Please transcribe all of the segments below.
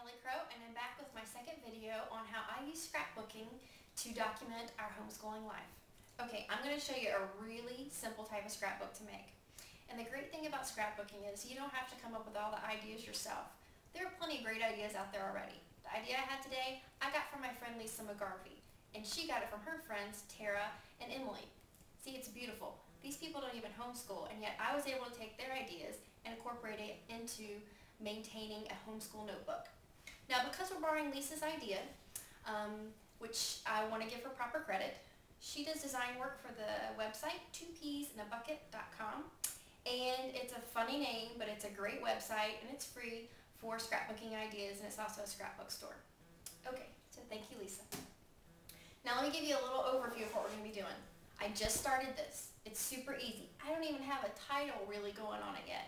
And I'm back with my second video on how I use scrapbooking to document our homeschooling life. Okay, I'm going to show you a really simple type of scrapbook to make. And the great thing about scrapbooking is you don't have to come up with all the ideas yourself. There are plenty of great ideas out there already. The idea I had today, I got from my friend Lisa McGarvey, and she got it from her friends Tara and Emily. See, it's beautiful. These people don't even homeschool, and yet I was able to take their ideas and incorporate it into maintaining a homeschool notebook. Now, because we're borrowing Lisa's idea, which I want to give her proper credit, she does design work for the website 2peasinabucket.com, and it's a funny name, but it's a great website, and it's free for scrapbooking ideas, and it's also a scrapbook store. Okay, so thank you, Lisa. Now let me give you a little overview of what we're going to be doing. I just started this. It's super easy. I don't even have a title really going on it yet.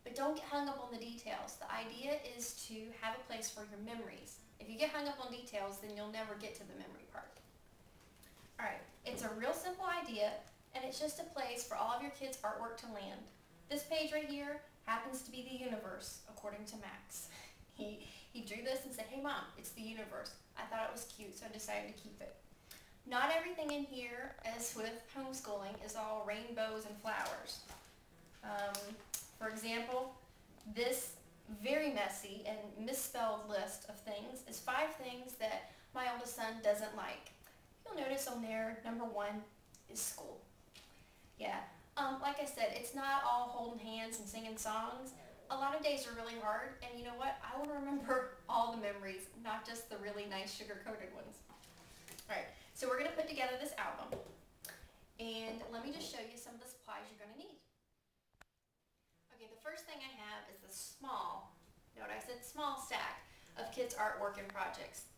But don't get hung up on the details. The idea is to have a place for your memories. If you get hung up on details, then you'll never get to the memory part. Alright, it's a real simple idea, and it's just a place for all of your kids' artwork to land. This page right here happens to be the universe, according to Max. He drew this and said, "Hey Mom, it's the universe." I thought it was cute, so I decided to keep it. Not everything in here, as with homeschooling, is all rainbows and flowers. For example, this very messy and misspelled list of things is 5 things that my oldest son doesn't like. You'll notice on there, number 1 is school. Yeah, like I said, it's not all holding hands and singing songs. A lot of days are really hard, and you know what? I want to remember all the memories, not just the really nice sugar-coated ones. Alright, so we're going to put together this album, and let me just show you some of the supplies you're going to need. Okay, the first thing I have is the small, note I said small stack of kids' artwork and projects.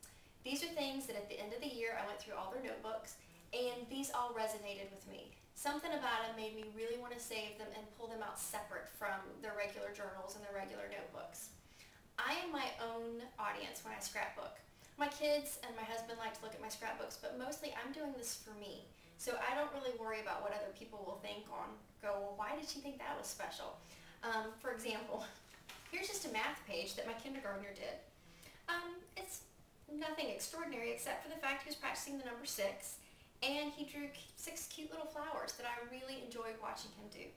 These are things that at the end of the year I went through all their notebooks, and these all resonated with me. Something about them made me really want to save them and pull them out separate from their regular journals and their regular notebooks. I am my own audience when I scrapbook. My kids and my husband like to look at my scrapbooks, but mostly I'm doing this for me. So I don't really worry about what other people will think well, why did she think that was special? For example, here's just a math page that my kindergartner did. It's nothing extraordinary except for the fact he was practicing the number 6, and he drew 6 cute little flowers that I really enjoyed watching him do.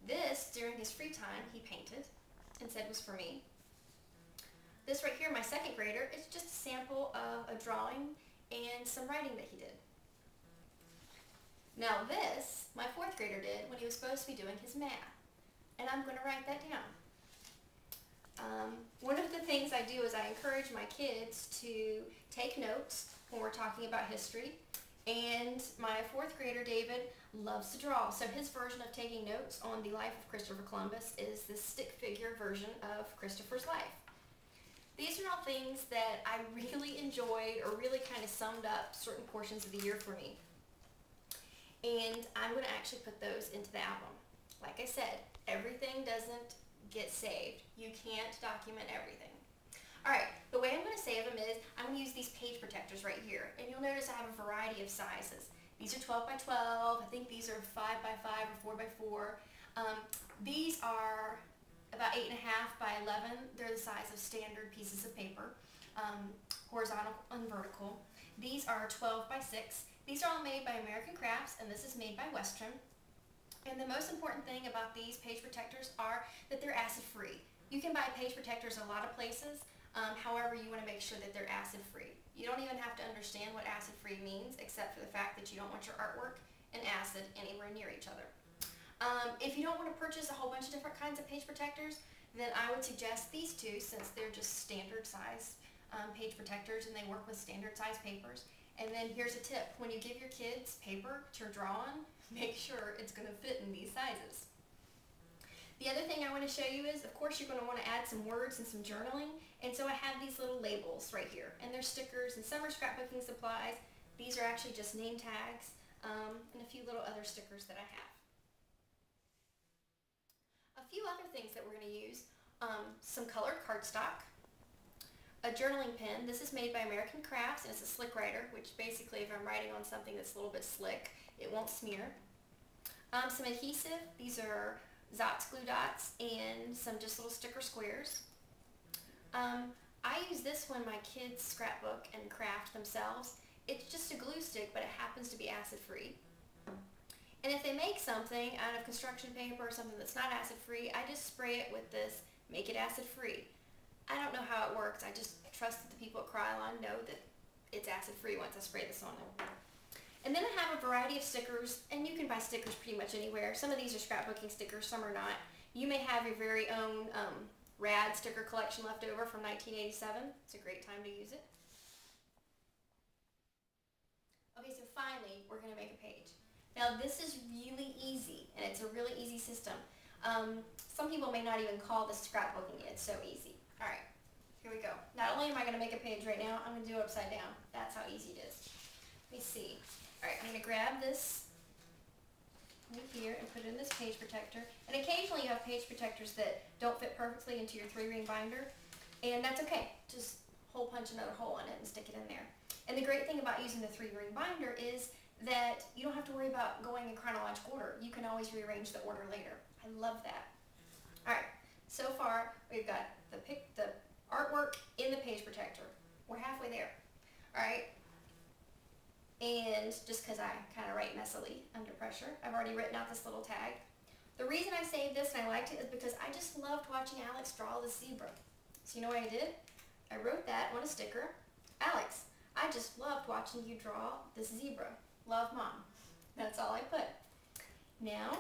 This, during his free time, he painted and said was for me. This right here, my 2nd grader, is just a sample of a drawing and some writing that he did. Now this, my 4th grader did when he was supposed to be doing his math. And I'm going to write that down. One of the things I do is I encourage my kids to take notes when we're talking about history. And my 4th grader, David, loves to draw. So his version of taking notes on the life of Christopher Columbus is this stick figure version of Christopher's life. These are all things that I really enjoyed or really kind of summed up certain portions of the year for me. And I'm going to actually put those into the album. Like I said, everything doesn't get saved. You can't document everything. Alright, the way I'm going to save them is I'm going to use these page protectors right here. And you'll notice I have a variety of sizes. These are 12 by 12. I think these are 5 by 5 or 4 by 4. These are about 8.5 by 11. They're the size of standard pieces of paper, horizontal and vertical. These are 12 by 6. These are all made by American Crafts, and this is made by Western. And the most important thing about these page protectors are that they're acid-free. You can buy page protectors a lot of places, however you want to make sure that they're acid-free. You don't even have to understand what acid-free means, except for the fact that you don't want your artwork and acid anywhere near each other. If you don't want to purchase a whole bunch of different kinds of page protectors, then I would suggest these 2 since they're just standard size page protectors and they work with standard size papers. And then here's a tip. When you give your kids paper to draw on, make sure it's going to fit in these sizes. The other thing I want to show you is, of course, you're going to want to add some words and some journaling. And so I have these little labels right here. And they're stickers and some are scrapbooking supplies. These are actually just name tags and a few little other stickers that I have. A few other things that we're going to use, some colored cardstock, a journaling pen. This is made by American Crafts, and it's a slick writer, which basically if I'm writing on something that's a little bit slick, it won't smear. Some adhesive. These are Zotz glue dots and some just little sticker squares. I use this when my kids scrapbook and craft themselves. It's just a glue stick, but it happens to be acid-free. And if they make something out of construction paper or something that's not acid-free, I just spray it with this, make it acid-free. I don't know how it works. I just trust that the people at Krylon know that it's acid-free once I spray this on them. And then I have a variety of stickers, and you can buy stickers pretty much anywhere. Some of these are scrapbooking stickers, some are not. You may have your very own rad sticker collection left over from 1987. It's a great time to use it. Okay, so finally, we're going to make a page. Now this is really easy, and it's a really easy system. Some people may not even call this scrapbooking. It's so easy. Alright, here we go. Not only am I going to make a page right now, I'm going to do it upside down. That's how easy it is. Let me see. Alright, I'm going to grab this right here and put it in this page protector. And occasionally you have page protectors that don't fit perfectly into your 3-ring binder, and that's okay. Just hole punch another hole in it and stick it in there. And the great thing about using the 3-ring binder is that you don't have to worry about going in chronological order. You can always rearrange the order later. I love that. Alright, so far we've got the artwork in the page protector. We're halfway there. Alright, and just because I kind of write messily under pressure, I've already written out this little tag. The reason I saved this and I liked it is because I just loved watching Alex draw the zebra. So you know what I did? I wrote that on a sticker. Alex, I just loved watching you draw this zebra. Love, Mom. That's all I put. Now,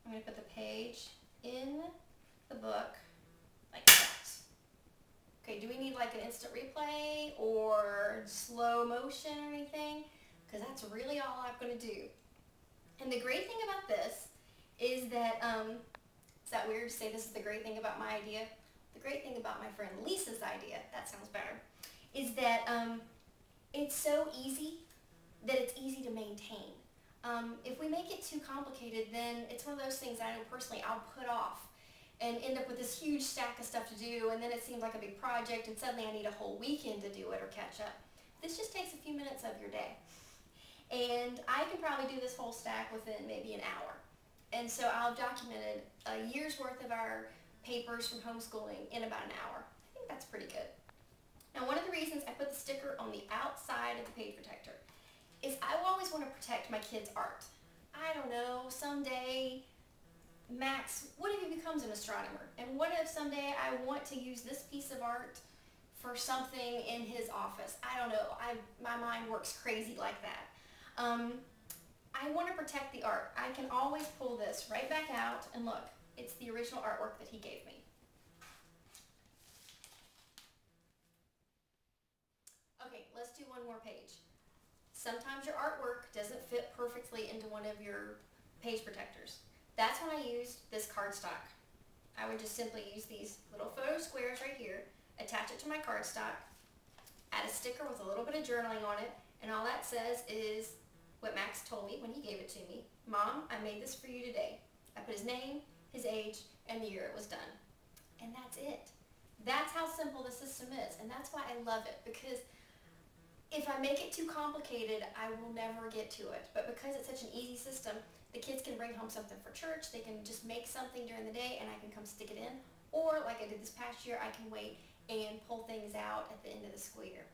I'm going to put the page in the book like that. Okay, do we need like an instant replay or slow motion or anything? Because that's really all I'm going to do. And the great thing about this is that, is that weird to say this is the great thing about my idea? The great thing about my friend Lisa's idea, that sounds better, is that it's so easy that it's easy to maintain. If we make it too complicated, then it's one of those things I know personally I'll put off and end up with this huge stack of stuff to do, and then it seems like a big project and suddenly I need a whole weekend to do it or catch up. This just takes a few minutes of your day. And I can probably do this whole stack within maybe an hour. And so I've documented a year's worth of our papers from homeschooling in about an hour. I think that's pretty good. Now, one of the reasons I put the sticker on the outside of the page protector is I always want to protect my kids' art. I don't know, someday Max, what if he becomes an astronomer? And what if someday I want to use this piece of art for something in his office? I don't know, my mind works crazy like that. I want to protect the art. I can always pull this right back out and look, it's the original artwork that he gave me. Okay, let's do one more page. Sometimes your artwork doesn't fit perfectly into one of your page protectors. That's when I used this cardstock. I would just simply use these little photo squares right here, attach it to my cardstock, add a sticker with a little bit of journaling on it, and all that says is what Max told me when he gave it to me. Mom, I made this for you today. I put his name, his age, and the year it was done. And that's it. That's how simple the system is, and that's why I love it, because if I make it too complicated, I will never get to it. But because it's such an easy system, the kids can bring home something for church, they can just make something during the day and I can come stick it in. Or like I did this past year, I can wait and pull things out at the end of the school year.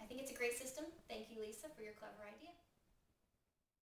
I think it's a great system. Thank you, Lisa, for your clever idea.